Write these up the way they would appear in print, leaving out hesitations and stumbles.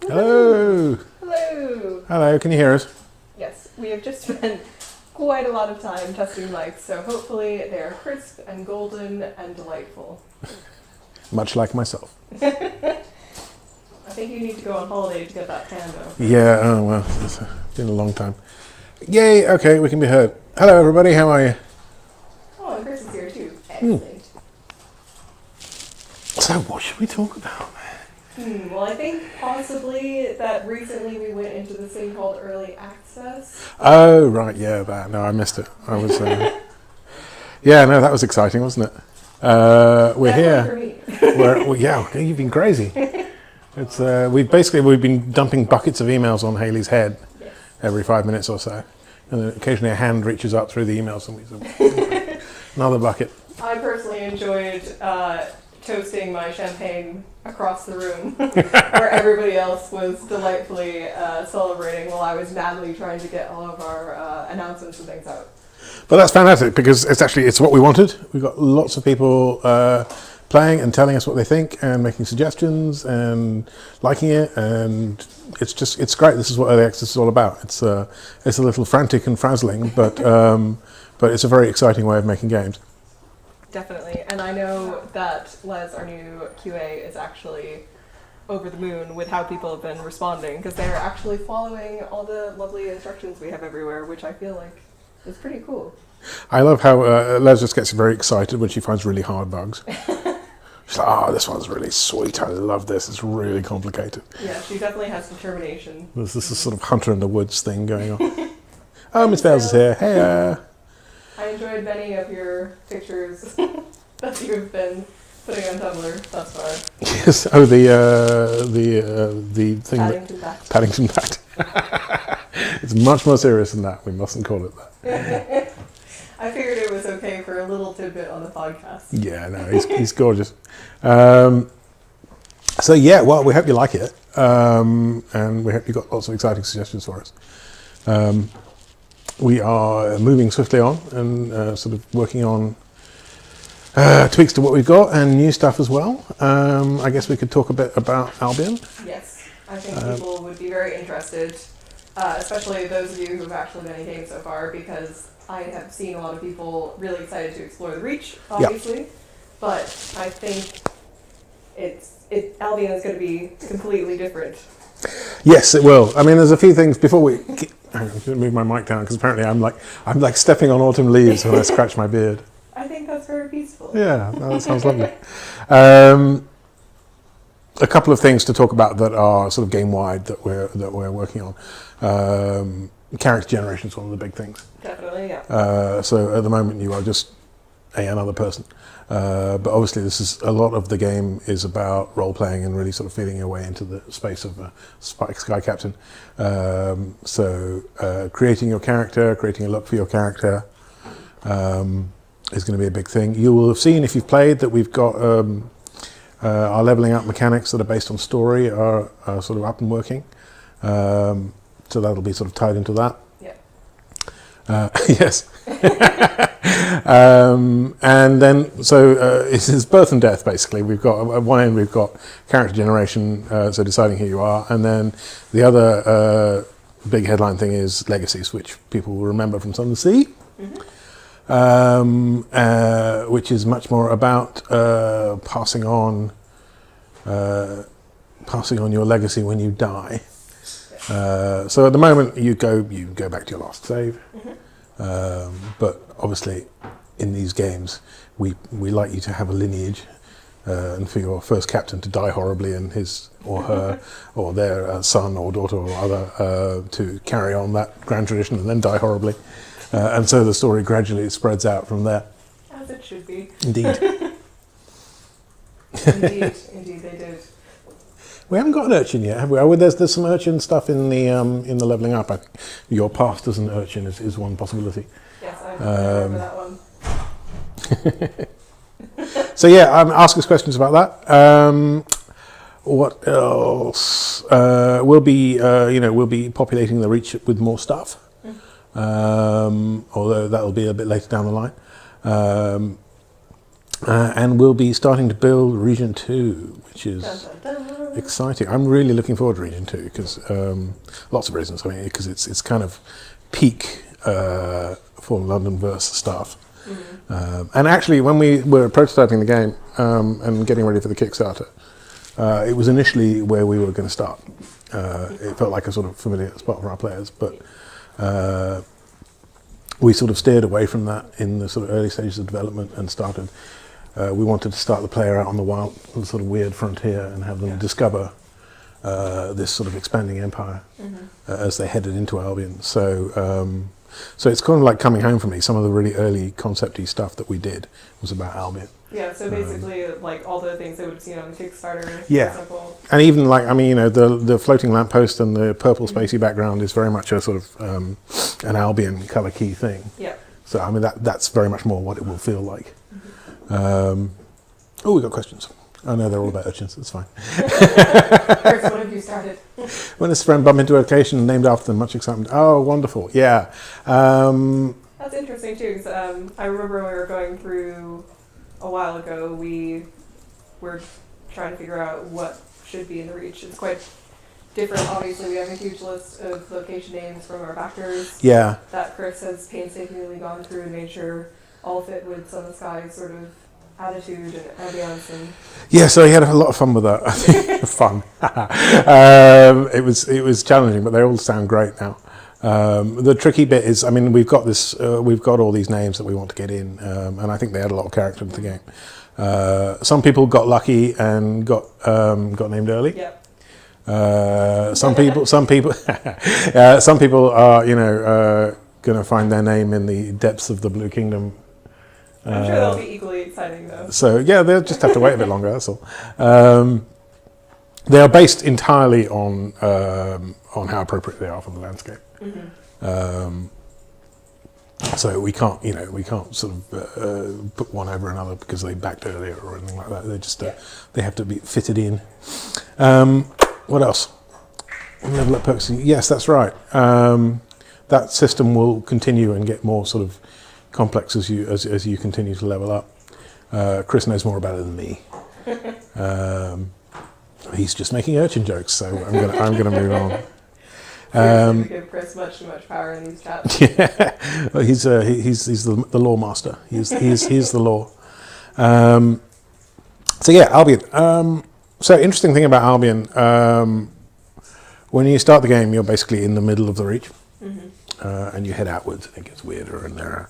Hello. Hello. Hello, can you hear us? Yes, we have just spent quite a lot of time testing mics, so hopefully they are crisp and golden and delightful. Much like myself. I think you need to go on holiday to get that tan though. Yeah, oh well, it's been a long time. Yay, okay, we can be heard. Hello everybody, how are you? Oh, and Chris is here too. Excellent. So what should we talk about? Well, I think possibly that recently we went into this thing called Early Access. Oh, right, yeah, that. No, I missed it. I was, yeah, no, that was exciting, wasn't it? We're Definitely here. For me. Yeah, you've been crazy. It's we've been dumping buckets of emails on Hayley's head every 5 minutes or so, and then occasionally a hand reaches up through the emails and we say, another bucket. I personally enjoyed toasting my champagne across the room, where everybody else was delightfully celebrating while I was madly trying to get all of our announcements and things out. But that's fantastic because it's what we wanted. We've got lots of people playing and telling us what they think and making suggestions and liking it, and it's great. This is what Early Access is all about. It's a little frantic and frazzling, but it's a very exciting way of making games. Definitely, and I know that Les, our new QA, is actually over the moon with how people have been responding, because they're actually following all the lovely instructions we have everywhere, which I feel like is pretty cool. I love how Les just gets very excited when she finds really hard bugs. She's like, oh, this one's really sweet, I love this, it's really complicated. Yeah, she definitely has determination. There's this sort of hunter in the woods thing going on. Oh, Miss Bales is here. Hey, I enjoyed many of your pictures that you've been putting on Tumblr thus far. Yes. Oh, the thing Paddington Bat. Paddington Bat. It's much more serious than that. We mustn't call it that. I figured it was okay for a little tidbit on the podcast. Yeah, no, he's gorgeous. So yeah, well, we hope you like it, and we hope you got lots of exciting suggestions for us. We are moving swiftly on and sort of working on tweaks to what we've got and new stuff as well. I guess we could talk a bit about Albion. Yes, I think people would be very interested, especially those of you who've actually been in games so far, because I have seen a lot of people really excited to explore the Reach, obviously, but I think Albion is going to be completely different. Yes, it will. I mean, there's a few things before we. I'm going to move my mic down because apparently I'm like stepping on autumn leaves when I scratch my beard. I think that's very peaceful. Yeah, no, that sounds lovely. A couple of things to talk about that are sort of game wide that we're working on. Character generation is one of the big things. Definitely, yeah. So at the moment you are just another person. But obviously a lot of the game is about role playing and really sort of feeling your way into the space of a Sky Captain. So creating your character, creating a look for your character is going to be a big thing. You will have seen if you've played that we've got our leveling up mechanics that are based on story are sort of up and working. So that'll be sort of tied into that. Yeah. Yes. And then, so it's birth and death, basically. We've got, at one end, we've got character generation, so deciding who you are. And then the other big headline thing is legacies, which people will remember from Sun and Sea, which is much more about passing on your legacy when you die. So at the moment, you go back to your last save. But obviously, in these games, we like you to have a lineage, and for your first captain to die horribly, and his or her or their son or daughter or other to carry on that grand tradition and then die horribly, and so the story gradually spreads out from there. As it should be. Indeed. Indeed, they did. We haven't got an urchin yet, have we? Oh, there's some urchin stuff in the leveling up. I think your past as an urchin is one possibility. Yes, I remember that one. So yeah, ask us questions about that. What else? We'll be populating the Reach with more stuff. Although that'll be a bit later down the line. And we'll be starting to build Region 2, which is exciting. I'm really looking forward to Region 2 because lots of reasons. I mean, because it's kind of peak Fallen London verse stuff. And actually, when we were prototyping the game and getting ready for the Kickstarter, it was initially where we were going to start. It felt like a sort of familiar spot for our players, but we sort of steered away from that in the sort of early stages of development and started. We wanted to start the player out on the wild, sort of weird frontier and have them discover this sort of expanding empire as they headed into Albion. So it's kind of like coming home for me. Some of the really early concept-y stuff that we did was about Albion. Yeah, so basically like all the things that we've seen on the Kickstarter. Yeah, for example. And even like, I mean, you know, the floating lamppost and the purple spacey background is very much a sort of an Albion colour key thing. Yeah. So I mean that's very much more what it will feel like. We've got questions. Oh no, they're all about urchins. It's fine. First, what have you started? When a friend bumped into a location named after them, much excitement. Oh, wonderful! Yeah. That's interesting too, because I remember when we were going through a while ago, we were trying to figure out what should be in the Reach. It's quite different. Obviously, we have a huge list of location names from our backers. Yeah. That Chris has painstakingly gone through and made sure all fit with Sun and Sky sort of attitude and ambience and yeah, so he had a lot of fun with that. I think fun. It was challenging, but they all sound great now. The tricky bit is, I mean, we've got all these names that we want to get in, and I think they add a lot of character to the game. Some people got lucky and got named early. Yep. Some people, some people are, you know, going to find their name in the depths of the Blue Kingdom. I'm sure that'll be equally exciting, though. So yeah, they'll just have to wait a bit longer. That's all. They are based entirely on how appropriate they are for the landscape. So we can't sort of put one over another because they backed earlier or anything like that. They just they have to be fitted in. What else? Level up perks. Yes, that's right. That system will continue and get more sort of complex as you continue to level up. Chris knows more about it than me. He's just making urchin jokes, so I'm gonna move on. We give Chris much too much power in these chats. Yeah, well, he's the law master. He's the law. So yeah, Albion. So interesting thing about Albion. When you start the game, you're basically in the middle of the Reach, and you head outwards, and it gets weirder, and there are,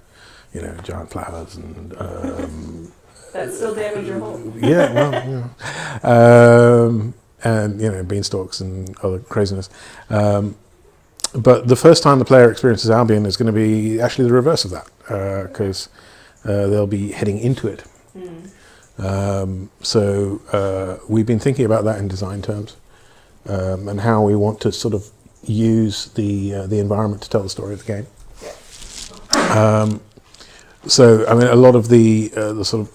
you know, giant flowers and that still damage your home. Yeah, well, yeah. And you know, beanstalks and other craziness. But the first time the player experiences Albion is going to be actually the reverse of that, because they'll be heading into it. So we've been thinking about that in design terms, and how we want to sort of use the environment to tell the story of the game. So I mean, a lot of the sort of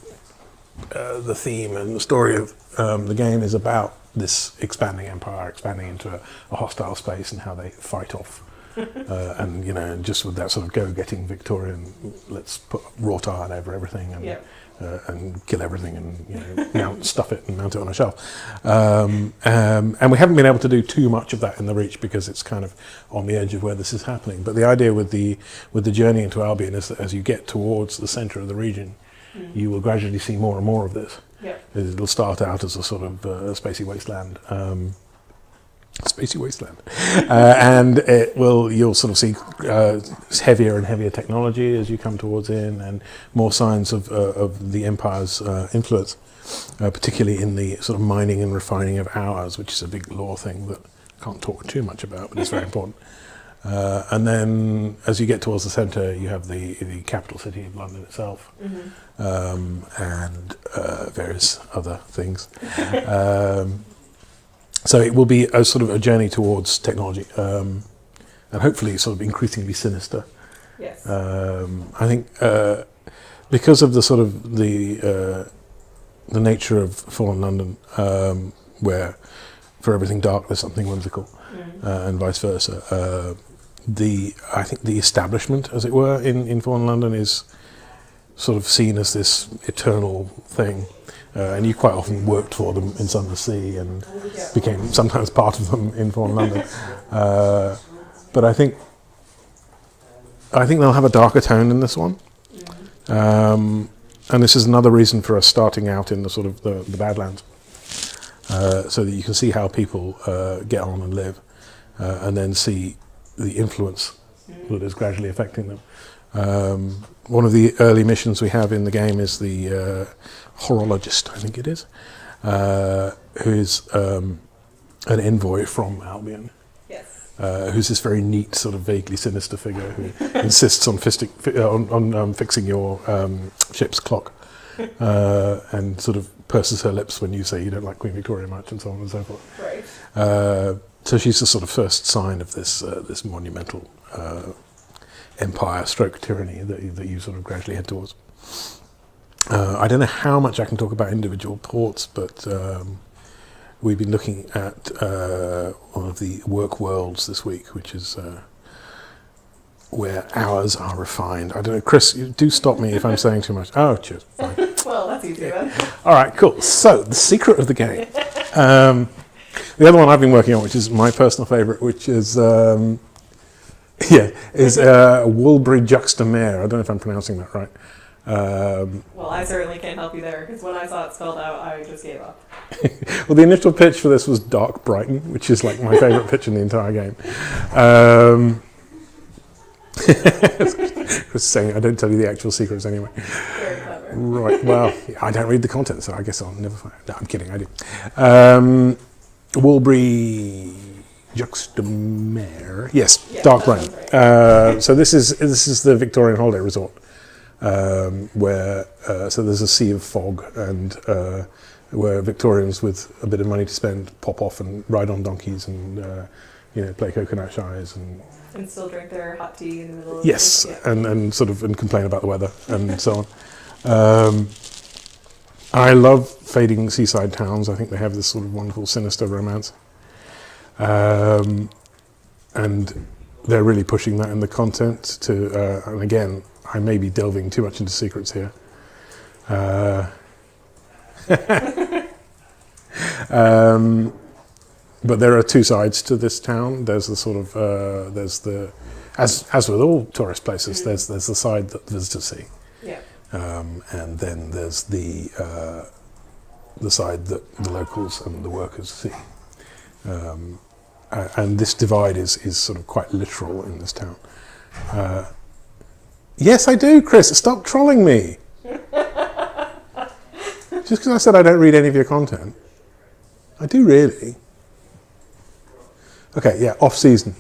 the theme and the story of the game is about this expanding empire, expanding into a hostile space, and how they fight off. And you know, just with that sort of go-getting Victorian, let's put wrought iron over everything and kill everything, and you know, stuff it and mount it on a shelf. And we haven't been able to do too much of that in the Reach because it's kind of on the edge of where this is happening. But the idea with the journey into Albion is that as you get towards the centre of the region, you will gradually see more and more of this. Yeah. It'll start out as a sort of spacey wasteland, and you'll sort of see heavier and heavier technology as you come towards in, and more signs of the Empire's influence, particularly in the sort of mining and refining of ores, which is a big lore thing that I can't talk too much about, but it's very important. And then as you get towards the centre, you have the capital city of London itself, and various other things. So it will be a sort of a journey towards technology, and hopefully sort of increasingly sinister. Yes. I think because of the sort of the nature of Fallen London, where for everything dark there's something whimsical, and vice versa. I think the establishment, as it were, in Fallen London is sort of seen as this eternal thing, and you quite often worked for them in Sun the Sea and became sometimes part of them in Fallen London. But I think they'll have a darker tone in this one. And this is another reason for us starting out in the sort of the Badlands, so that you can see how people get on and live, and then see the influence that is gradually affecting them. One of the early missions we have in the game is the horologist, I think it is, who is an envoy from Albion. Who's this very neat, sort of vaguely sinister figure who insists on fixing your ship's clock, and sort of purses her lips when you say you don't like Queen Victoria much, and so on and so forth. Right. So she's the sort of first sign of this this monumental empire stroke tyranny that you sort of gradually head towards. I don't know how much I can talk about individual ports, but we've been looking at one of the work worlds this week, which is where hours are refined. I don't know, Chris, you do stop me if I'm saying too much. Oh, cheers, fine. Well, that's easy then. All right, cool. So, the secret of the game. The other one I've been working on, which is my personal favourite, which is Woolbury Juxtamare. I don't know if I'm pronouncing that right. Well, I certainly can't help you there, because when I saw it spelled out, I just gave up. Well, the initial pitch for this was Dark Brighton, which is like my favourite pitch in the entire game. Chris saying I don't tell you the actual secrets anyway. Very clever. Right, well, I don't read the content, so I guess I'll never find it. No, I'm kidding, I do. Woolbury Juxtamare. Yes, Dark Brighton. Right. So this is the Victorian holiday resort, where so there's a sea of fog, and where Victorians with a bit of money to spend pop off and ride on donkeys and play coconut shies and still drink their hot tea in the middle of yes, and complain about the weather and so on. I love fading seaside towns. I think they have this sort of wonderful sinister romance, and they're really pushing that in the content to. And again, I may be delving too much into secrets here. But there are two sides to this town. There's the sort of as with all tourist places, there's the side that visitors see, and then there's the side that the locals and the workers see. And this divide is sort of quite literal in this town. Yes, I do, Chris. Stop trolling me. Just because I said I don't read any of your content. I do really. Okay, yeah, off-season.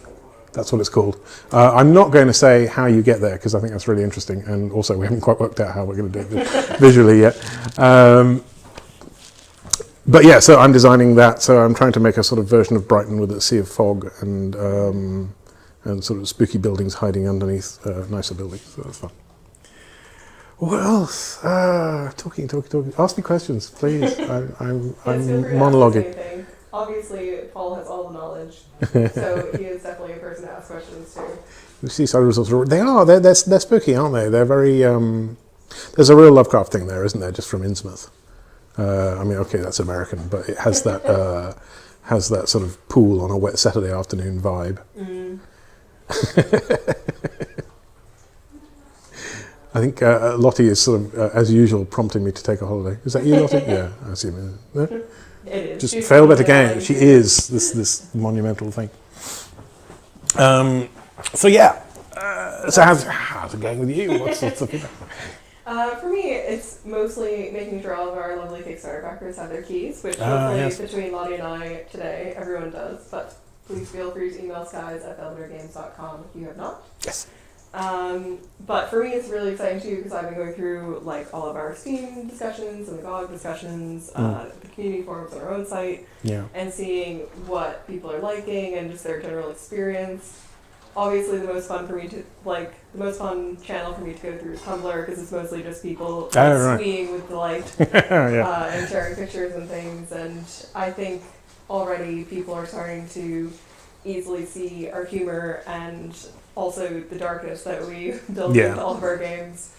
That's what it's called. I'm not going to say how you get there because I think that's really interesting, and also we haven't quite worked out how we're going to do it visually yet. But yeah, so I'm designing that. So I'm trying to make a sort of version of Brighton with a sea of fog and sort of spooky buildings hiding underneath nicer buildings. So that's fun. What else? Talking. Ask me questions, please. I'm monologuing. Obviously, Paul has all the knowledge, so he is definitely a person to ask questions to. The seaside resorts, they're spooky, aren't they? They're very, there's a real Lovecraft thing there, isn't there, just from Innsmouth? I mean, okay, that's American, but it has that sort of pool on a wet Saturday afternoon vibe. I think Lottie is sort of, as usual, prompting me to take a holiday. Is that you, Lottie? Yeah, I assume. It is. Just Failbetter game. She is this monumental thing. So yeah. So how's it going with you? What's the feedback? For me, it's mostly making sure all of our lovely Kickstarter backers have their keys, which hopefully between Lottie and I today, everyone does. But please feel free to email skies@failbettergames.com if you have not. Yes. But for me, it's really exciting too because I've been going through like all of our Steam discussions and the GOG discussions, the community forums on our own site, and seeing what people are liking and just their general experience. Obviously, the most fun channel for me to go through is Tumblr because it's mostly just people squeeing with delight and sharing pictures and things. And I think already people are starting to easily see our humor and also the darkness that we build into all of our games.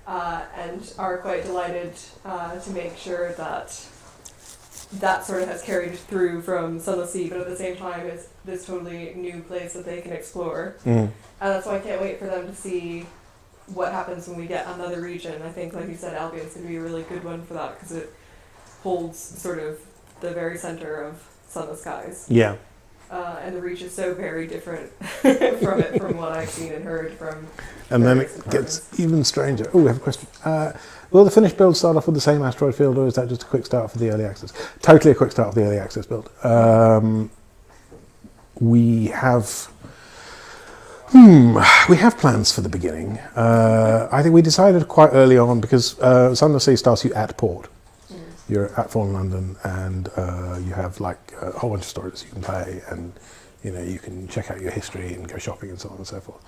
and are quite delighted to make sure that that sort of has carried through from Sunless Sea, but at the same time it's this totally new place that they can explore. And that's why I can't wait for them to see what happens when we get another region. I think, like you said, Albion's going to be a really good one for that because it holds sort of the very center of Sunless Skies. Yeah. And the Reach is so very different from what I've seen and heard from. And then it gets even stranger. Oh, we have a question. Will the finished build start off with the same asteroid field, or is that just a quick start for the early access? Totally a quick start for the early access build. We have plans for the beginning. I think we decided quite early on because Sunless Sea starts you at port. You're at Fallen London, and you have like a whole bunch of stories you can play, and you can check out your history and go shopping and so on and so forth.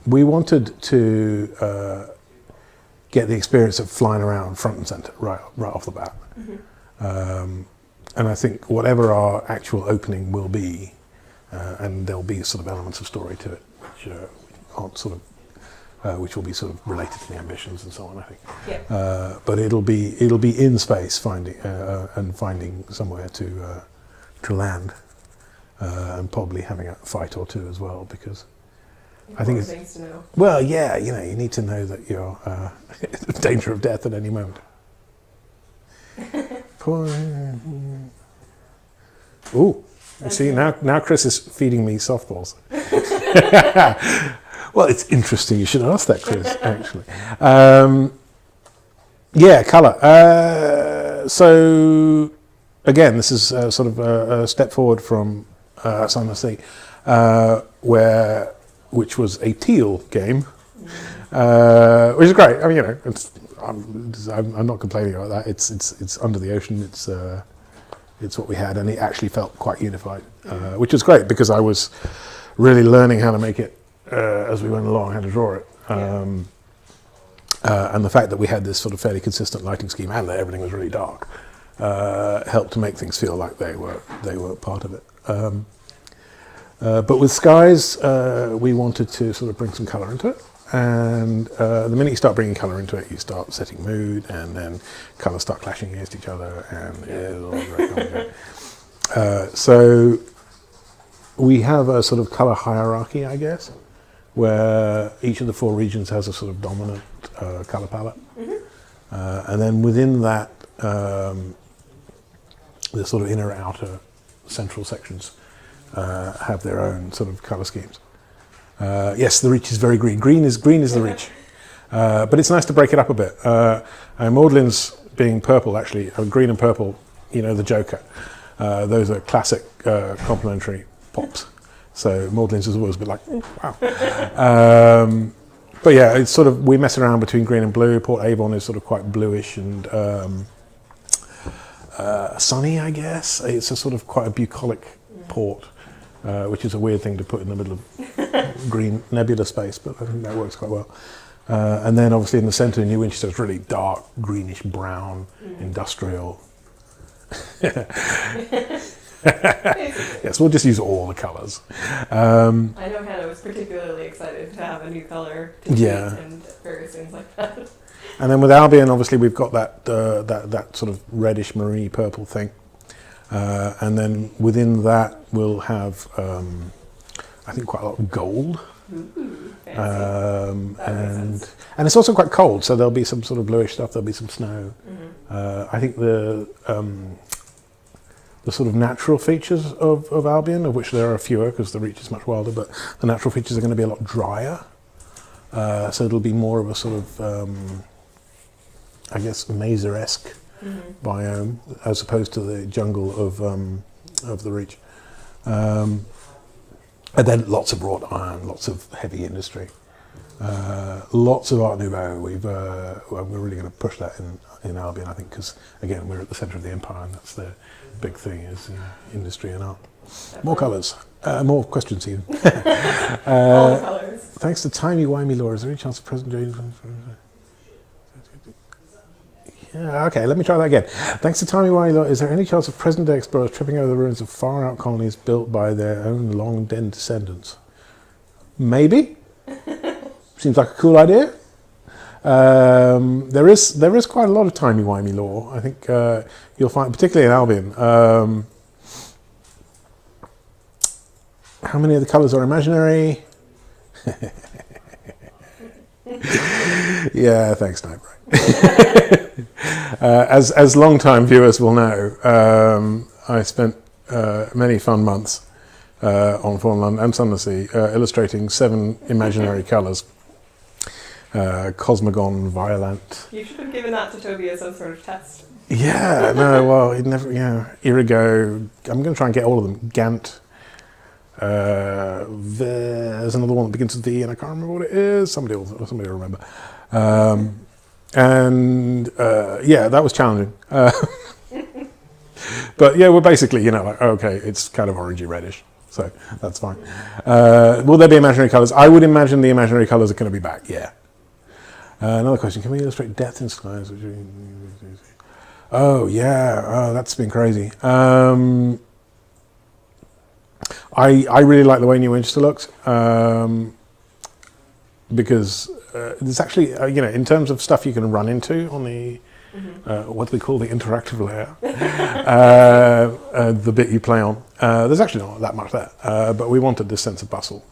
We wanted to get the experience of flying around front and center right off the bat, and I think whatever our actual opening will be, and there'll be sort of elements of story to it, which aren't sort of. Which will be sort of related to the ambitions and so on, I think. Yeah. But it'll be in space finding somewhere to land, and probably having a fight or two as well, because I think it's things to know. Well, yeah, you need to know that you're in danger of death at any moment. Ooh, you see now Chris is feeding me softballs. Well, it's interesting. You should ask that, Chris, actually. Colour. So, again, this is sort of a step forward from Sunless Sea, which was a teal game, which is great. I mean, I'm not complaining about that. It's under the ocean. It's what we had, and it actually felt quite unified, which was great because I was really learning how to make it. As we went along, how to draw it, and the fact that we had this sort of fairly consistent lighting scheme and that everything was really dark helped to make things feel like they were part of it. But with Skies, we wanted to sort of bring some colour into it, and the minute you start bringing colour into it, you start setting mood, and then colours start clashing against each other, and it's all very complicated. So we have a sort of colour hierarchy, I guess, where each of the 4 regions has a sort of dominant colour palette. And then within that, the sort of inner, outer, central sections have their own sort of colour schemes. Yes, the Reach is very green. Green is the Reach. But it's nice to break it up a bit. And Maudlin's being purple, actually, green and purple, the Joker. Those are classic complementary pops. So Maudlin's is always a bit like, wow. But yeah, it's sort of, we mess around between green and blue. Port Avon is sort of quite bluish and sunny, I guess. It's a sort of quite a bucolic port, which is a weird thing to put in the middle of green nebula space, but I think that works quite well. And then obviously in the centre, New Winchester is really dark, greenish brown, industrial. Yes, we'll just use all the colours. I know Hannah was particularly excited to have a new colour to paint and various things like that. And then with Albion, obviously, we've got that sort of reddish marine purple thing. And then within that, we'll have, I think, quite a lot of gold. Ooh, fancy. And it's also quite cold, so there'll be some sort of bluish stuff. There'll be some snow. I think the sort of natural features of Albion, of which there are fewer because the Reach is much wilder, but the natural features are going to be a lot drier. So it'll be more of a sort of, I guess, Mazer-esque biome as opposed to the jungle of the Reach. And then lots of wrought iron, lots of heavy industry, lots of Art Nouveau. We're really going to push that in Albion, I think, because again we're at the centre of the empire, and that's the big thing is industry and art. More colours, more questions even. All the colours. Thanks to timey-wimey law, is there any chance of present day? Yeah, okay, let me try that again. Thanks to timey-wimey law, is there any chance of present-day explorers tripping over the ruins of far-out colonies built by their own long-dead descendants? Maybe. Seems like a cool idea. There is quite a lot of timey-wimey lore. I think you'll find, particularly in Albion. How many of the colours are imaginary? Yeah, thanks, Nightbright. As long-time viewers will know, I spent many fun months on Fallen London and Sun and Sea illustrating 7 imaginary colours. Cosmogon, Violant. You should have given that to Toby as some sort of test. Yeah, no, well, it never, Irigo. I'm going to try and get all of them. Gant. There's another one that begins with V, and I can't remember what it is. Somebody will remember. Yeah, that was challenging. But yeah, we're basically, like, okay, it's kind of orangey reddish, so that's fine. Will there be imaginary colours? I would imagine the imaginary colours are going to be back, yeah. Another question, can we illustrate death in skies? Oh, yeah, that's been crazy. I really like the way New Winchester looks, because there's actually, in terms of stuff you can run into on the, what we call the interactive layer, the bit you play on, there's actually not that much there, but we wanted this sense of bustle.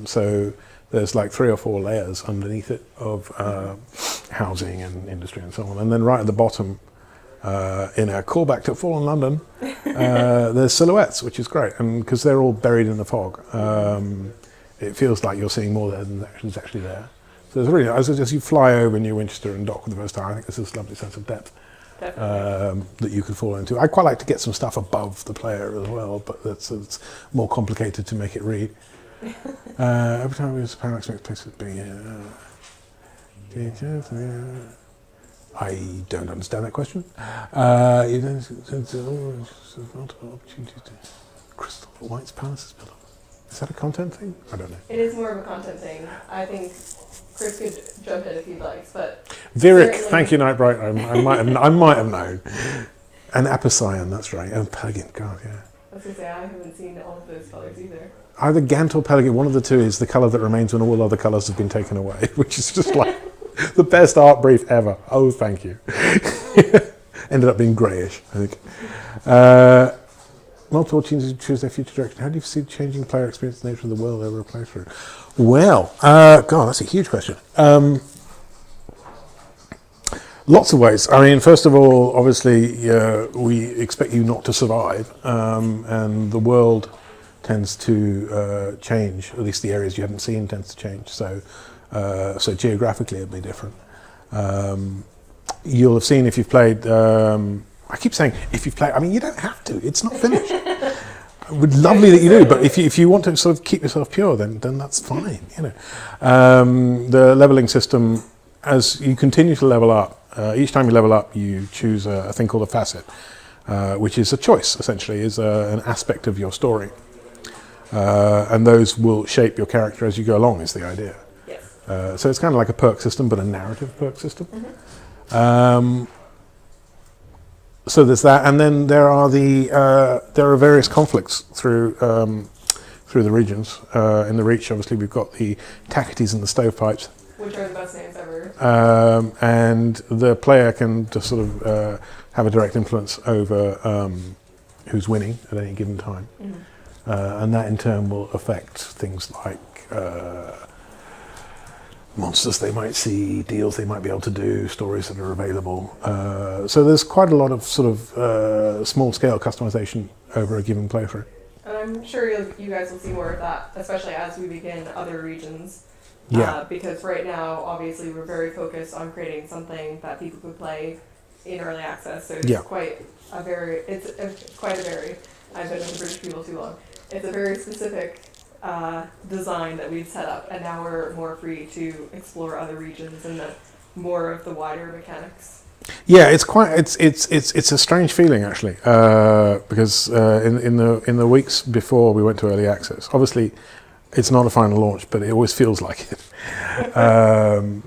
So there's like 3 or 4 layers underneath it of housing and industry and so on. And then right at the bottom, in a callback to Fallen London, there's silhouettes, which is great, and because they're all buried in the fog, it feels like you're seeing more there than is actually there. So it's really, as you fly over New Winchester and dock for the first time, I think there's this lovely sense of depth that you could fall into. I quite like to get some stuff above the player as well, but it's more complicated to make it read. Every time there's a parallax makes places being I don't understand that question. You don't opportunities to Crystal White's Palace is built up. Is that a content thing? I don't know. It is more of a content thing. I think Chris could jump in if he'd like, but Virik, thank you, Nightbright. I might have known. And Apocyan, that's right. And Pelegin, God, yeah. I was going to say, I haven't seen all of those colours either. Either Gant or Pelegin, one of the two is the colour that remains when all other colours have been taken away, which is just like the best art brief ever. Oh, thank you. Ended up being greyish, I think. Multiple teams choose their future direction. How do you see the changing player experience, the nature of the world over a playthrough? Well, God, that's a huge question. Lots of ways. I mean, first of all, obviously, we expect you not to survive, and the world tends to change. At least the areas you haven't seen tends to change. So geographically, it'll be different. You'll have seen if you've played. I keep saying if you've played. I mean, you don't have to. It's not finished. Lovely that you do, but if you want to sort of keep yourself pure, then that's fine. The leveling system, as you continue to level up, each time you level up, you choose a thing called a facet, which is a choice. Essentially, is an aspect of your story, and those will shape your character as you go along. Is the idea. Yes. So it's kind of like a perk system, but a narrative perk system. So there's that, and then there are various conflicts through the regions. In the Reach, obviously, we've got the Tacities and the Stovepipes, which are the best names ever. And the player can just sort of have a direct influence over who's winning at any given time, and that in turn will affect things like monsters they might see, deals they might be able to do, stories that are available. So there's quite a lot of sort of small-scale customization over a given playthrough. And I'm sure you guys will see more of that, especially as we begin other regions. Yeah. Because right now, obviously, we're very focused on creating something that people could play in early access. So it's quite a very. I've been with the British people too long. It's a very specific design that we've set up, and now we're more free to explore other regions and more of the wider mechanics. Yeah, it's a strange feeling actually, because in the weeks before we went to early access, obviously it's not a final launch, but it always feels like it.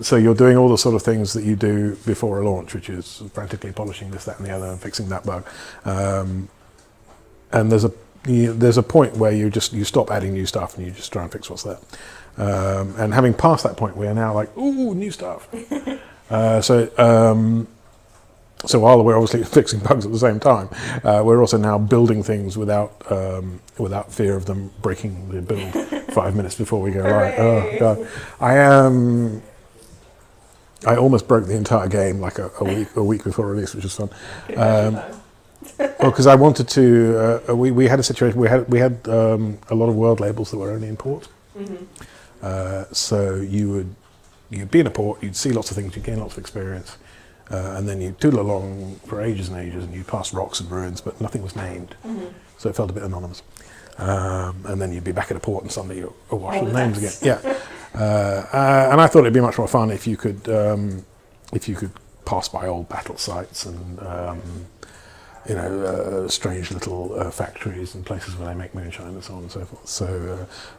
So you're doing all the sort of things that you do before a launch, which is frantically polishing this, that, and the other, and fixing that bug. And there's a point where you stop adding new stuff and you just try and fix what's there. And having passed that point, we are now like, ooh, new stuff. So while we're obviously fixing bugs at the same time, we're also now building things without fear of them breaking the build 5 minutes before we go live. Oh god, I almost broke the entire game like a week before release, which was fun. Well, because I wanted to. We had a situation. We had a lot of world labels that were only in port. So you'd be in a port, you'd see lots of things, you'd gain lots of experience. And then you toodle along for ages and ages, and you pass rocks and ruins, but nothing was named, so it felt a bit anonymous. And then you'd be back at a port, and suddenly you're awash with names again. Yeah, and I thought it'd be much more fun if you could pass by old battle sites and strange little factories and places where they make moonshine and so on and so forth.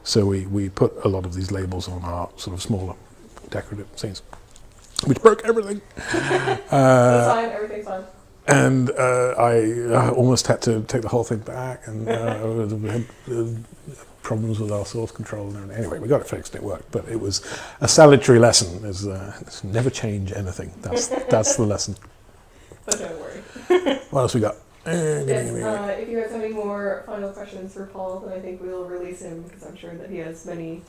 So we put a lot of these labels on our sort of smaller decorative scenes, which broke everything. That's fine, everything's fine. And I almost had to take the whole thing back, and we had problems with our source control. And anyway, we got it fixed, it worked. But it was a salutary lesson, is never change anything. That's the lesson. But don't worry. What else we got? Yes, if you guys have any more final questions for Paul, then I think we'll release him, because I'm sure that he has many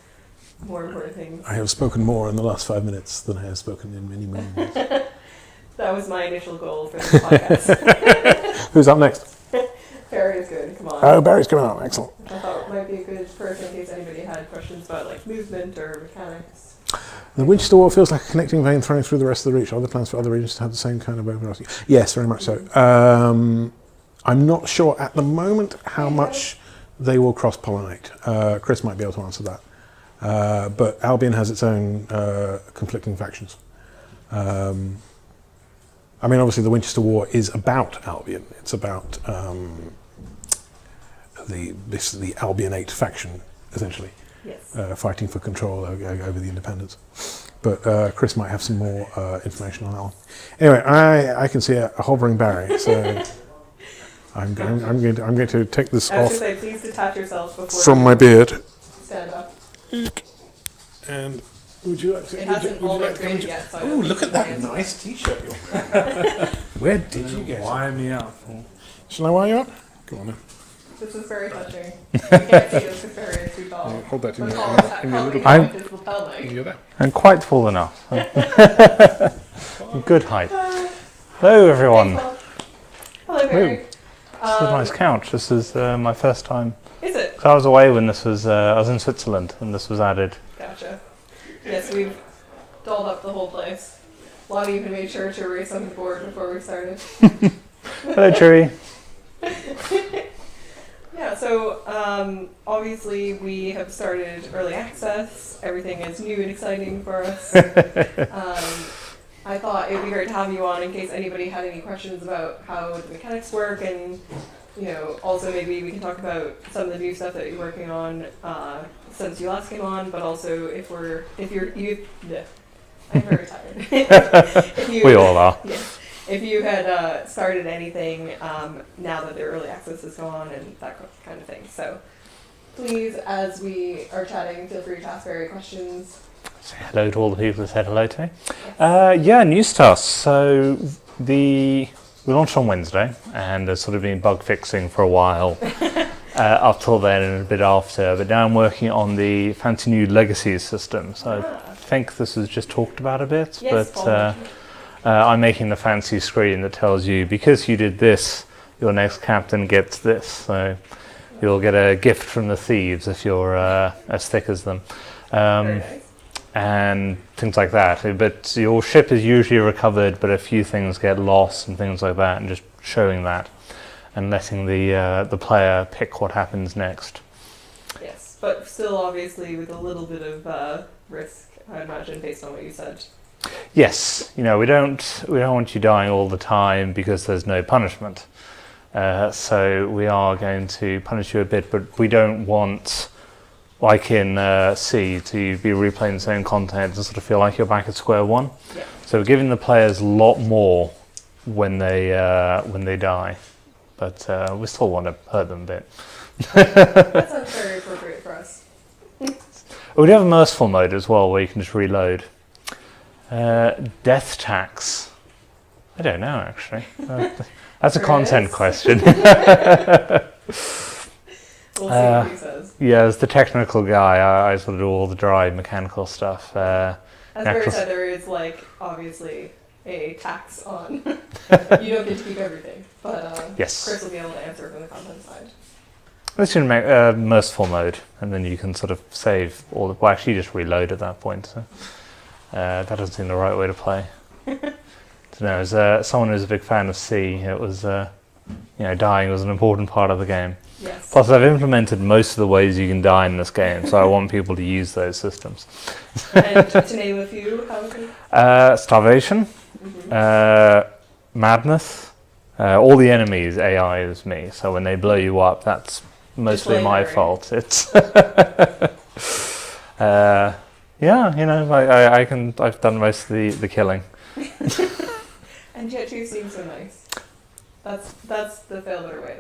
more important things. I have spoken more in the last 5 minutes than I have spoken in many moons. That was my initial goal for this podcast. Who's up next? Barry is good, come on. Oh, Barry's coming up, excellent. I thought it might be a good person in case anybody had questions about like movement or mechanics. The Winchester Wall feels like a connecting vein running through the rest of the reach. Are there plans for other regions to have the same kind of overarching? Yes, very much so. I'm not sure at the moment how much they will cross-pollinate. Chris might be able to answer that. But Albion has its own conflicting factions. I mean, obviously, the Winchester War is about Albion. It's about the Albionate faction, essentially, yes. Fighting for control over the independents. But Chris might have some more information on that one. Anyway, I can see a hovering Barry, so I'm going to take this off. Say, please detach yourself before from my beard. Stand up. And would you like to? It hasn't all looked great yet. So look at that nice T-shirt. Where did you get it? Wire me up. Shall I wire you up? Go on then. This is very touching. You can't see this very too tall. Yeah, hold that in your little. I'm quite tall enough. Good height. Hello, everyone. Hello, Barry. This is a nice couch. This is my first time. Is it? So I was away when this was. I was in Switzerland when this was added. Gotcha. Yes, we've dolled up the whole place. Lonnie even made sure to erase on the board before we started. Hello, Cheery. Yeah, so obviously we have started early access. Everything is new and exciting for us. I thought it would be great to have you on in case anybody had any questions about how the mechanics work, and also maybe we can talk about some of the new stuff that you're working on since you last came on, but also I'm very tired. We all are. Yeah. If you had started anything now that the early access is gone and that kind of thing. So please, as we are chatting, feel free to ask Barry questions. Say hello to all the people who said hello to me. Yeah, new stuff. So we launched on Wednesday, and there's sort of been bug fixing for a while up till then and a bit after. But now I'm working on the fancy new legacies system. So I think this was just talked about a bit, yes, but I'm making the fancy screen that tells you, because you did this, your next captain gets this. So you'll get a gift from the thieves if you're as thick as them. Very nice. And things like that. But your ship is usually recovered, but a few things get lost and things like that, and just showing that and letting the player pick what happens next. Yes, but still obviously with a little bit of risk, I imagine, based on what you said. Yes, we don't want you dying all the time because there's no punishment. So we are going to punish you a bit, but we don't want, like in C, to be replaying the same content and sort of feel like you're back at square one. Yeah. So we're giving the players a lot more when they die, but we still want to hurt them a bit. That sounds very appropriate for us. We do have a merciful mode as well, where you can just reload. Death tax. I don't know, actually. That's a Chris? content question. We'll see what he says. Yeah, as the technical guy, I sort of do all the dry mechanical stuff. As Barry natural- said, there is like obviously a tax on. You don't get to keep everything, but Yes. Chris will be able to answer from the content side. Let's just make merciful mode, and then you can sort of save all the. Well, actually, you just reload at that point. So that doesn't seem the right way to play. To know, as someone who's a big fan of C, it was dying was an important part of the game. Yes. Plus, I've implemented most of the ways you can die in this game, so I want people to use those systems. And to name a few, how would you? Starvation, madness, all the enemies AI is me. So when they blow you up, that's mostly my Larry. fault. It's I've done most of the killing. And yet you seem so nice. That's the Failbetter way,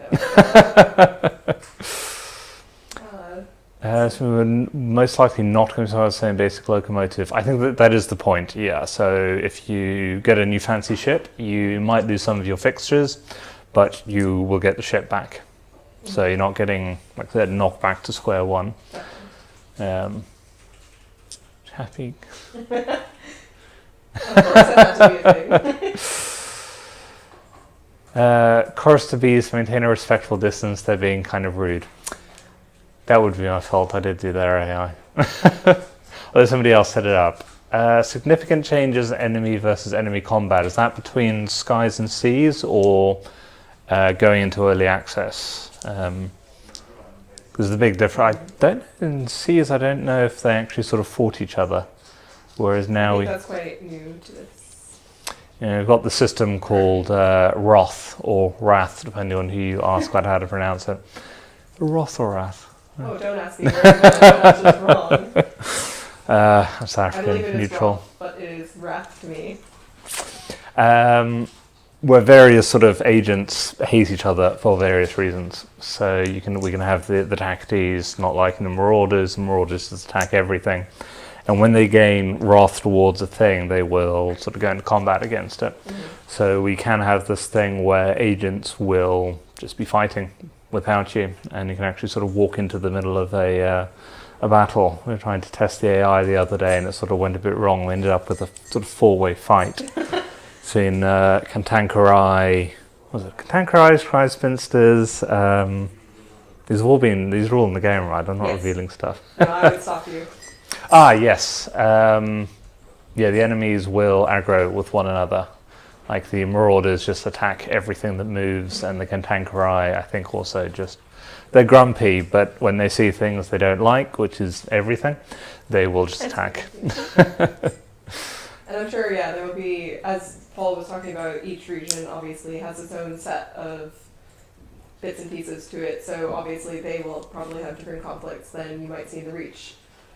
though. So we were most likely not going to start the same basic locomotive. I think that is the point, yeah. So if you get a new fancy ship, you might lose some of your fixtures, but you will get the ship back. So you're not getting, like I said, knocked back to square one. Happy. Of course, that had to be a thing. Course to bees maintain a respectful distance. They're being kind of rude. That would be my fault. I did do their AI. Although somebody else set it up. Significant changes enemy versus enemy combat. Is that between skies and seas, or going into early access? Because the big difference. In seas, I don't know if they actually sort of fought each other. Whereas now that's quite new to this. we've got the system called Wrath or Wrath, depending on who you ask about how to pronounce it. Wrath or Wrath? Oh, don't ask me. That's just wrong. That's I believe African it is neutral. wrong, but it is wrath to me. Where various sort of agents hate each other for various reasons. So we can have the tacties not liking the marauders. The marauders just attack everything. And when they gain wrath towards a thing, they will sort of go into combat against it. Mm-hmm. So we can have this thing where agents will just be fighting without you, and you can actually sort of walk into the middle of a battle. We were trying to test the AI the other day, and it sort of went a bit wrong. We ended up with a sort of four-way fight between Cantankerai, Cry Spinsters. These are all in the game, right? I'm not revealing stuff. No, I would stop you. Yes. The enemies will aggro with one another. Like the marauders just attack everything that moves, and the Cantankerai, I think, also they're grumpy, but when they see things they don't like, which is everything, they will just attack. And I'm sure, there will be, as Paul was talking about, each region obviously has its own set of bits and pieces to it, so obviously they will probably have different conflicts than you might see in the Reach.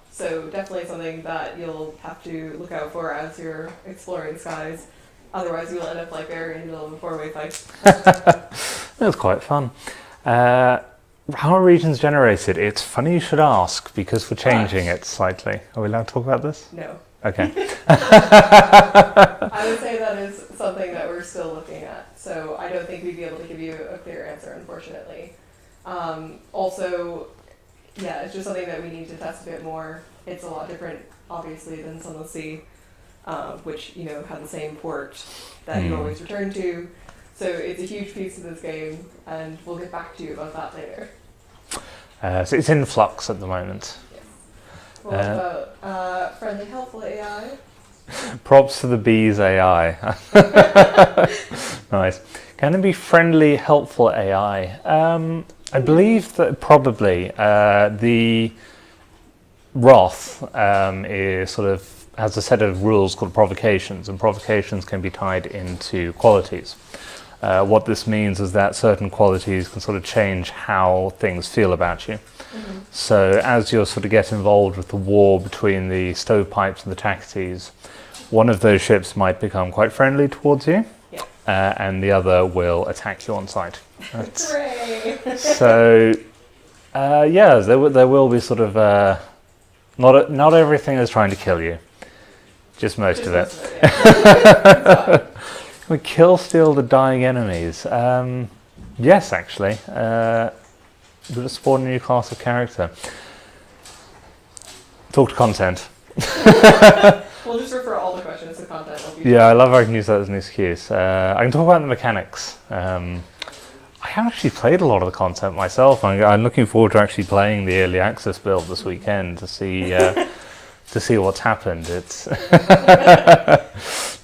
So definitely something that you'll have to look out for as you're exploring skies. Otherwise you will end up like Barry in the middle of a four-way fight. That was quite fun. How are regions generated? It's funny you should ask, because we're changing it slightly. Are we allowed to talk about this? No. Okay. I would say that is something that we're still looking at, so I don't think we'd be able to give you a clear answer, unfortunately. Also, it's just something that we need to test a bit more. It's a lot different, obviously, than Sunless Sea, which, have the same port that you always return to. So it's a huge piece of this game, and we'll get back to you about that later. So it's in flux at the moment. What about friendly, helpful AI? Props to the bees AI. Nice. Can it be friendly, helpful AI? I believe that probably the Wrath is sort of has a set of rules called provocations, and provocations can be tied into qualities. What this means is that certain qualities can sort of change how things feel about you. Mm-hmm. So as you sort of get involved with the war between the stovepipes and the taxis, one of those ships might become quite friendly towards you, and the other will attack you on sight. So, there will be sort of not everything is trying to kill you. Just most Just of it. most of it, yeah. We kill, steal the dying enemies. Yes, actually. We'll spawn a new class of character. Talk to content. We'll just refer all the questions to content. Yeah, I love how I can use that as an excuse. I can talk about the mechanics. I haven't actually played a lot of the content myself. I'm looking forward to actually playing the early access build this weekend to see what's happened. It's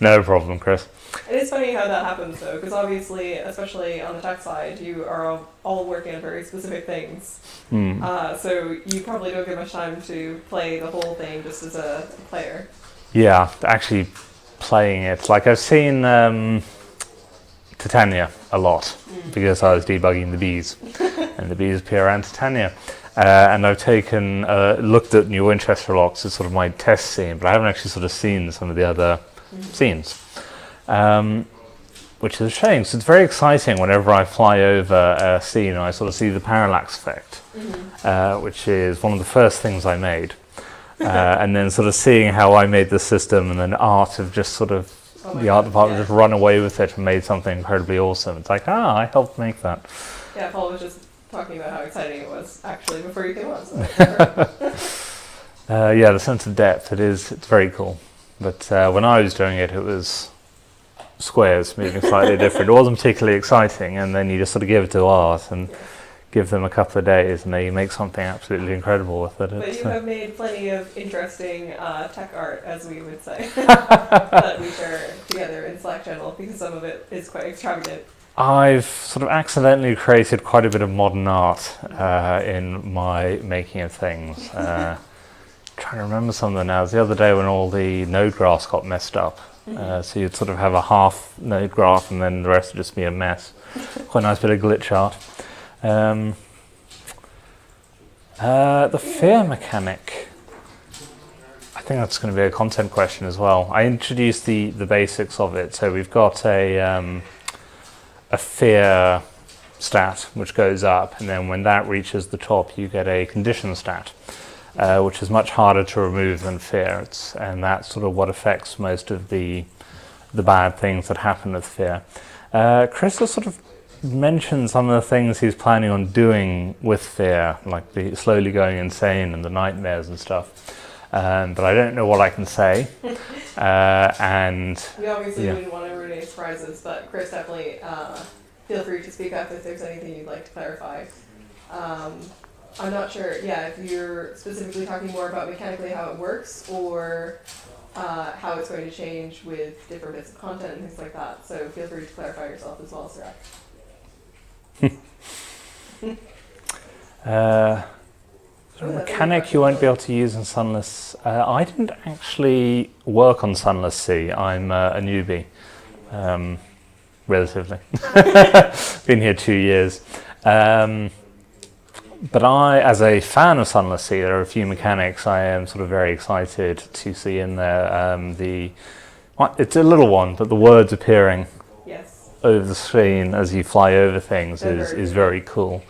no problem, Chris. It is funny how that happens though, because obviously, especially on the tech side, you are all working on very specific things. So you probably don't get much time to play the whole thing just as a player. Yeah, actually playing it. Like I've seen Titania a lot because I was debugging the bees, and the bees appear around Titania. And I've taken looked at New Winchester locks as sort of my test scene, but I haven't actually sort of seen some of the other scenes, which is a shame. So it's very exciting whenever I fly over a scene and I sort of see the parallax effect, which is one of the first things I made. And then sort of seeing how I made the system, and then art have just sort of the art department just run away with it and made something incredibly awesome. It's like, I helped make that. Yeah, Paul was just talking about how exciting it was actually before you came on. So yeah, the sense of depth, it's very cool. But when I was doing it, it was squares moving slightly different. It wasn't particularly exciting, and then you just sort of give it to art and give them a couple of days and they make something absolutely incredible with it. But you have made plenty of interesting tech art, as we would say, that we share together in Slack channel, because some of it is quite extravagant. I've sort of accidentally created quite a bit of modern art in my making of things. Trying to remember some of them now. It was the other day when all the node graphs got messed up. So you'd sort of have a half node graph and then the rest would just be a mess. Quite a nice bit of glitch art. The fear mechanic, I think that's going to be a content question as well. I introduced the basics of it. So we've got a fear stat which goes up, and then when that reaches the top you get a condition stat, which is much harder to remove than fear. And that's sort of what affects most of the bad things that happen with fear. Chris has sort of mentioned some of the things he's planning on doing with fear, like the slowly going insane and the nightmares and stuff. But I don't know what I can say. And we obviously wouldn't want to ruin any surprises, but Chris, definitely feel free to speak up if there's anything you'd like to clarify. I'm not sure, if you're specifically talking more about mechanically how it works, or how it's going to change with different bits of content and things like that. So feel free to clarify yourself as well, Sirach. Mechanic you won't be able to use in Sunless. I didn't actually work on Sunless Sea. I'm a newbie, relatively. Been here 2 years. But as a fan of Sunless Sea, there are a few mechanics I am sort of very excited to see in there. It's a little one, but the words appearing over the screen as you fly over things is very cool.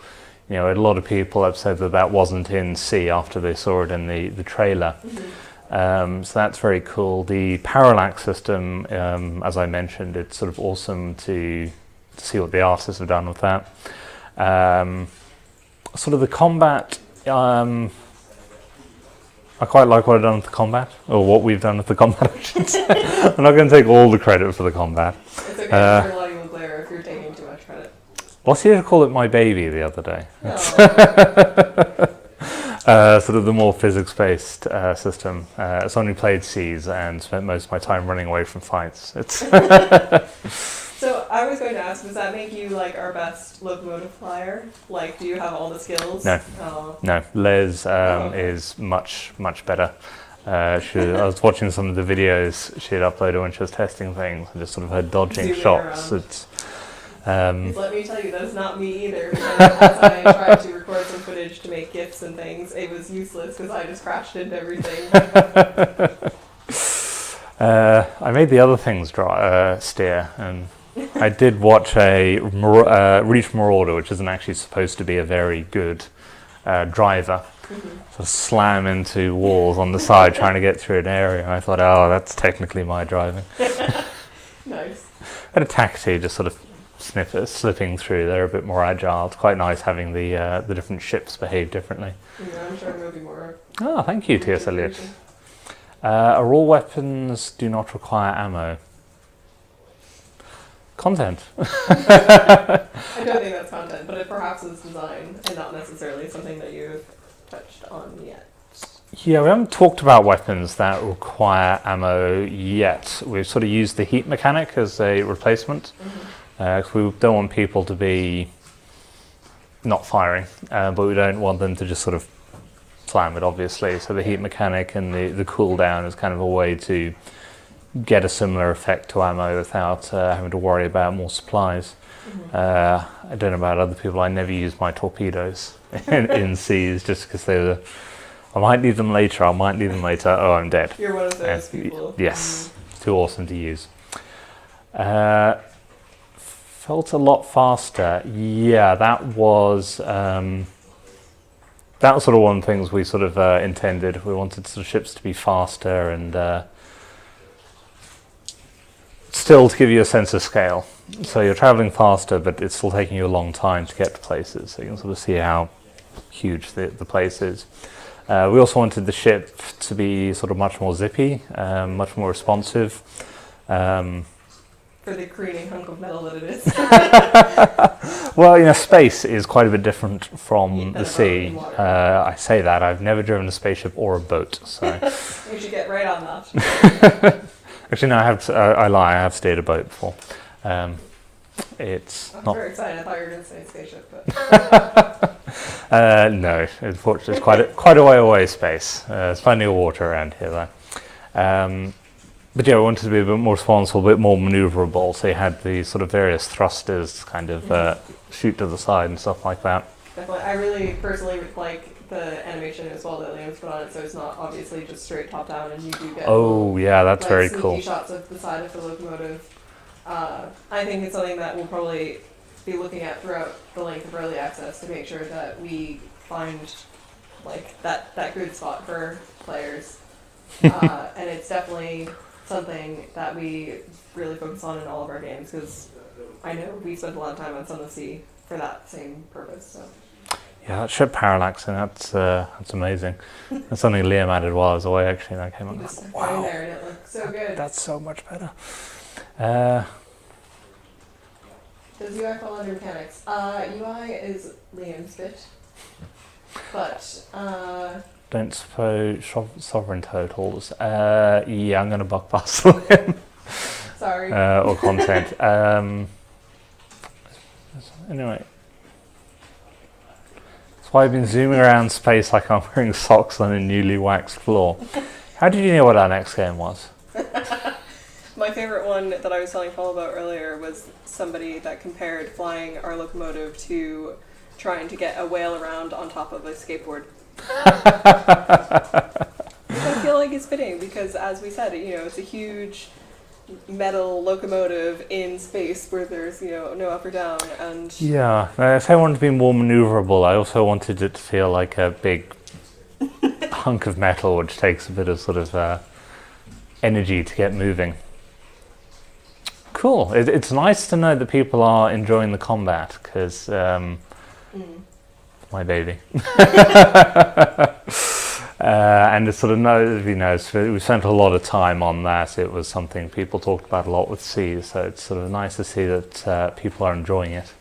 You know, a lot of people have said that wasn't in C after they saw it in the trailer. So that's very cool. The parallax system, as I mentioned, it's sort of awesome to see what the artists have done with that. Sort of the combat, I quite like what I've done with the combat, or what we've done with the combat, I should say. I'm not going to take all the credit for the combat. It's okay, you're letting you glare if you're taking too much credit. What's he to call it my baby the other day? Sort of the more physics-based system. Someone who played Cs and spent most of my time running away from fights. So I was going to ask, does that make you like our best locomotive flyer? Like, do you have all the skills? No. No. Les is much better. I was watching some of the videos she had uploaded when she was testing things, and just sort of her dodging shots. Let me tell you, that's not me either. As I tried to record some footage to make GIFs and things, it was useless because I just crashed into everything. I made the other things steer, and I did watch a Reach Marauder, which isn't actually supposed to be a very good driver. sort of slam into walls on the side trying to get through an area. And I thought, oh, that's technically my driving. Nice. And a taxi just sort of slipping through. They're a bit more agile. It's quite nice having the different ships behave differently. Yeah, I'm sure there'll be more. Oh, thank you, T.S. Eliot. Are all weapons do not require ammo? Content. I don't think that's content, but it perhaps is design and not necessarily something that you've touched on yet. Yeah, we haven't talked about weapons that require ammo yet. We've sort of used the heat mechanic as a replacement. 'Cause we don't want people to be not firing, but we don't want them to just sort of slam it, obviously. So the heat mechanic and the cooldown is kind of a way to get a similar effect to ammo without having to worry about more supplies. I don't know about other people. I never use my torpedoes in Cs just because I might need them later. Oh, I'm dead. You're one of those people. Yes, too awesome to use. Felt a lot faster. Yeah, that was sort of one of the things we sort of intended. We wanted sort of ships to be faster and still to give you a sense of scale. So you're traveling faster, but it's still taking you a long time to get to places. So you can sort of see how huge the place is. We also wanted the ship to be sort of much more zippy, much more responsive. For the careening hunk of metal that it is. Well, space is quite a bit different from the sea. Water. I say that. I've never driven a spaceship or a boat, so... You should get right on that. Actually, no, I lie. I have stayed a boat before. It's I'm not... very excited. I thought you were going to say spaceship, but... No, unfortunately, it's quite a way away, space. There's plenty of water around here, though. But yeah, we wanted to be a bit more responsible, a bit more manoeuvrable. So you had the sort of various thrusters kind of shoot to the side and stuff like that. Definitely. I really personally like the animation as well that Liam's put on it, so it's not obviously just straight top down, and you do get Yeah, that's very sneaky cool. shots of the side of the locomotive. I think it's something that we'll probably be looking at throughout the length of early access to make sure that we find like that good spot for players. And it's definitely something that we really focus on in all of our games, because I know we spent a lot of time on Sun of the Sea for that same purpose. So. Yeah, that ship parallaxing, that's amazing. That's something Liam added while I was away, actually, and I came up. Wow. In there and it looked so good. That's so much better. Does UI fall under mechanics? UI is Liam's bit, but Don't suppose sovereign totals. Yeah, I'm going to buck past Liam. sorry. Or content. Anyway. That's why I've been zooming around space like I'm wearing socks on a newly waxed floor. How did you know what our next game was? My favorite one that I was telling Paul about earlier was somebody that compared flying our locomotive to trying to get a whale around on top of a skateboard. Which I feel like is fitting because, as we said, it's a huge metal locomotive in space where there's no up or down, and Yeah, if I wanted to be more maneuverable, I also wanted it to feel like a big hunk of metal, which takes a bit of sort of energy to get moving. Cool. It's nice to know that people are enjoying the combat, because my baby. And it's sort of we spent a lot of time on that. It was something people talked about a lot with C, so it's sort of nice to see that people are enjoying it.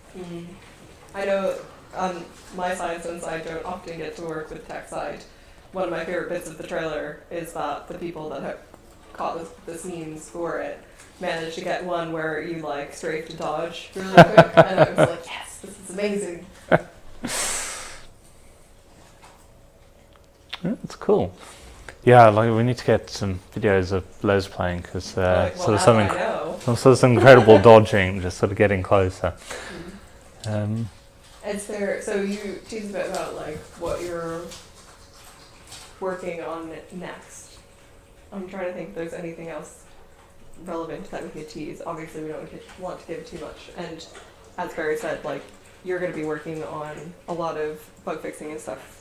I know on my side, since I don't often get to work with tech side, one of my favorite bits of the trailer is that the people that have caught the scenes for it managed to get one where you strafe to dodge really quick, and I was like, yes, this is amazing. Yeah, that's cool. Yeah, we need to get some videos of Les playing, because some incredible dodging, just sort of getting closer. So you teased a bit about what you're working on next. I'm trying to think if there's anything else relevant that we could tease. Obviously, we don't want to give too much. And as Barry said, you're going to be working on a lot of bug fixing and stuff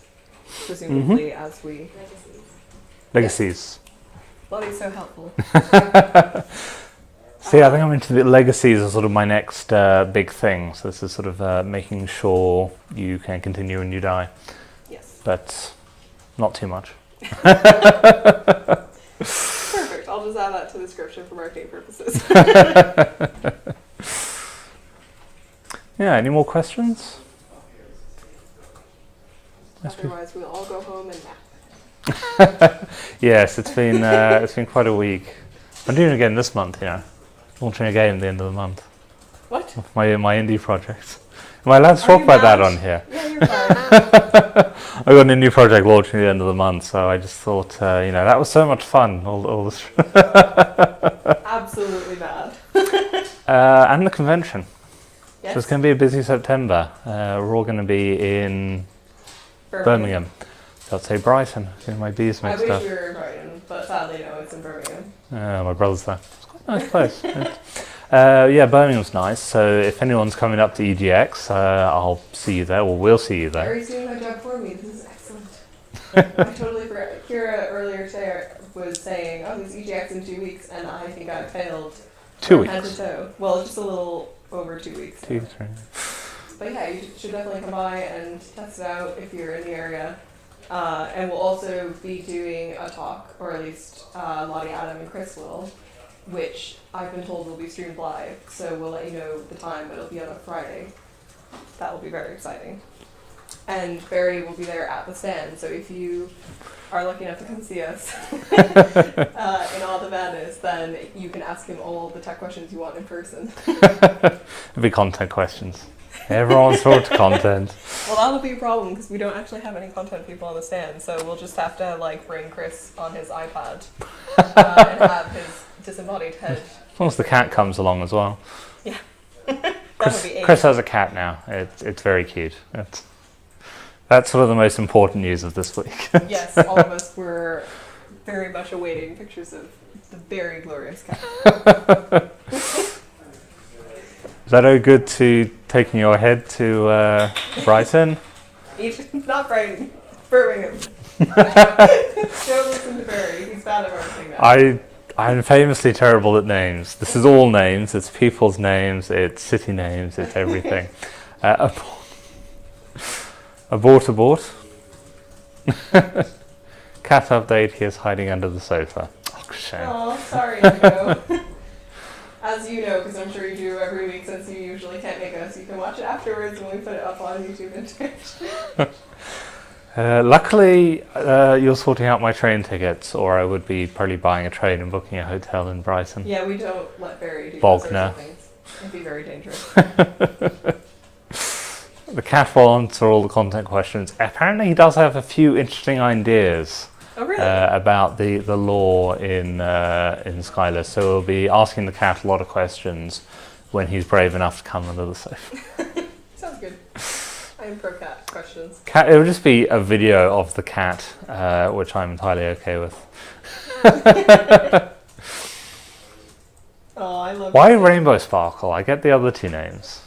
presumably, as we... Legacies. Lottie's so helpful. See, I think I'm into the legacies as sort of my next big thing. So this is sort of making sure you can continue when you die. Yes. But not too much. Perfect. I'll just add that to the description for marketing purposes. Yeah, any more questions? Otherwise, we'll all go home and nap. Yes, it's been quite a week. I'm doing it again this month, launching a game at the end of the month. What? My indie project. Am I allowed to talk about that on here? Yeah, you're fine. I got a new project launching at the end of the month, so I just thought, that was so much fun. All this. Absolutely mad. And the convention. Yes. So it's going to be a busy September. We're all going to be in Birmingham. So I'd say Brighton. Getting my B's I mixed wish up. we were in Brighton, but sadly no, it's in Birmingham. My brother's there. It's quite a nice place. Birmingham's nice. So if anyone's coming up to EGX, I'll see you there, or we'll see you there. Very soon my job for me. This is excellent. I totally forgot. Kira earlier today was saying, oh, there's EGX in 2 weeks, and I think I failed. 2 Head to weeks. toe. Well, just a little over 2 weeks. 2, 3. But yeah, you should definitely come by and test it out if you're in the area. And we'll also be doing a talk, or at least Lottie, Adam, and Chris will, which I've been told will be streamed live. So we'll let you know the time, but it'll be on a Friday. That will be very exciting. And Barry will be there at the stand, so if you are lucky enough to come see us in all the madness, then you can ask him all the tech questions you want in person. It'll be content questions. Everyone's brought to content. Well, that'll be a problem because we don't actually have any content people on the stand, so we'll just have to bring Chris on his iPad and have his disembodied head. As long as the cat comes along as well. Yeah. Chris has a cat now. It's very cute. That's sort of the most important news of this week. Yes, all of us were very much awaiting pictures of the very glorious cat. Is that all good to taking your head to Brighton? Not Brighton, Birmingham. Don't listen to Barry, he's bad at everything now. I'm famously terrible at names. This is all names. It's people's names. It's city names. It's everything. Abort. Cat update. He is hiding under the sofa. Oh, shame. Oh, sorry, Nico. As you know, because I'm sure you do every week since you usually can't make us, you can watch it afterwards when we put it up on YouTube and Twitch. Luckily, you're sorting out my train tickets, or I would be probably buying a train and booking a hotel in Brighton. Yeah, we don't let Barry do Bognor. those sorts of things. It'd be very dangerous. The cat will answer all the content questions. Apparently, he does have a few interesting ideas. Oh, really? About the law in Skyless. So we'll be asking the cat a lot of questions when he's brave enough to come under the sofa. Sounds good. I am pro cat questions. It will just be a video of the cat, which I'm entirely okay with. Oh, I love Why it. Rainbow Sparkle? I get the other two names.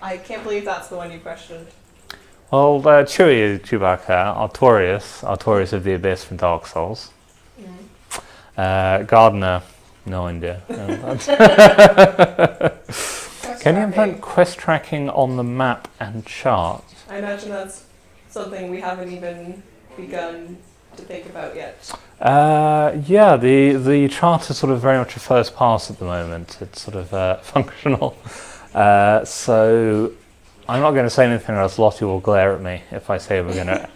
I can't believe that's the one you questioned. Well, Chewie is Chewbacca, Artorias of the Abyss from Dark Souls. Gardener, no idea. Can you implement quest tracking on the map and chart? I imagine that's something we haven't even begun to think about yet. Yeah, the chart is sort of very much a first pass at the moment. It's sort of functional. So I'm not going to say anything else. Lottie will glare at me if I say we're going to...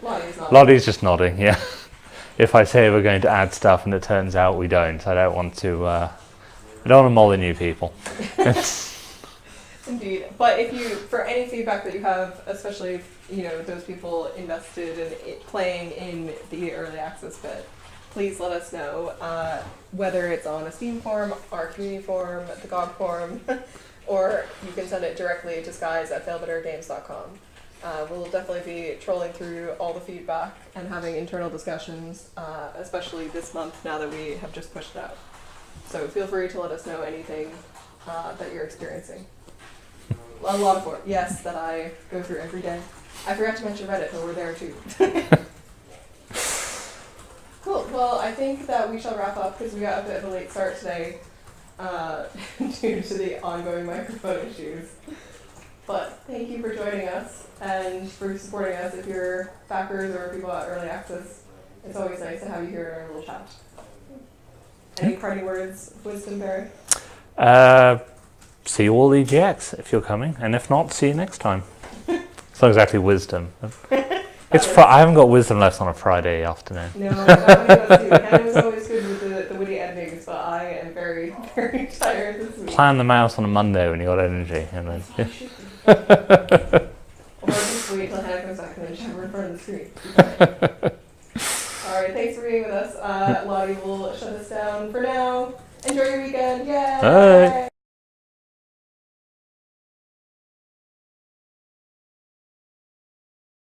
Lottie's just nodding, yeah. If I say we're going to add stuff and it turns out we don't, I don't want to... I don't want to molly new people. Indeed. But if you, for any feedback that you have, especially if, those people invested in playing in the early access bit, please let us know, whether it's on a Steam forum, our community forum, the GOG forum, or you can send it directly to skies@failbettergames.com. We'll definitely be trolling through all the feedback and having internal discussions, especially this month now that we have just pushed it out. So feel free to let us know anything that you're experiencing. A lot of work, yes, that I go through every day. I forgot to mention Reddit, but we're there too. Cool. Well, I think that we shall wrap up because we got a bit of a late start today due to the ongoing microphone issues. But thank you for joining us and for supporting us. If you're backers or people at Early Access, it's always nice to have you here in our little chat. Any parting words of wisdom, Barry? See you all EGX if you're coming, and if not, see you next time. It's not exactly wisdom. I haven't got wisdom left on a Friday afternoon. No, that one goes too. Ken was always good with the witty endings, but I am very, very tired this week. Plan them out on a Monday when you got energy, and then. I should be. Or just wait till Hannah comes back and then shove her in front of the screen. Alright, thanks for being with us. Lottie will shut us down for now. Enjoy your weekend. Yay! Bye.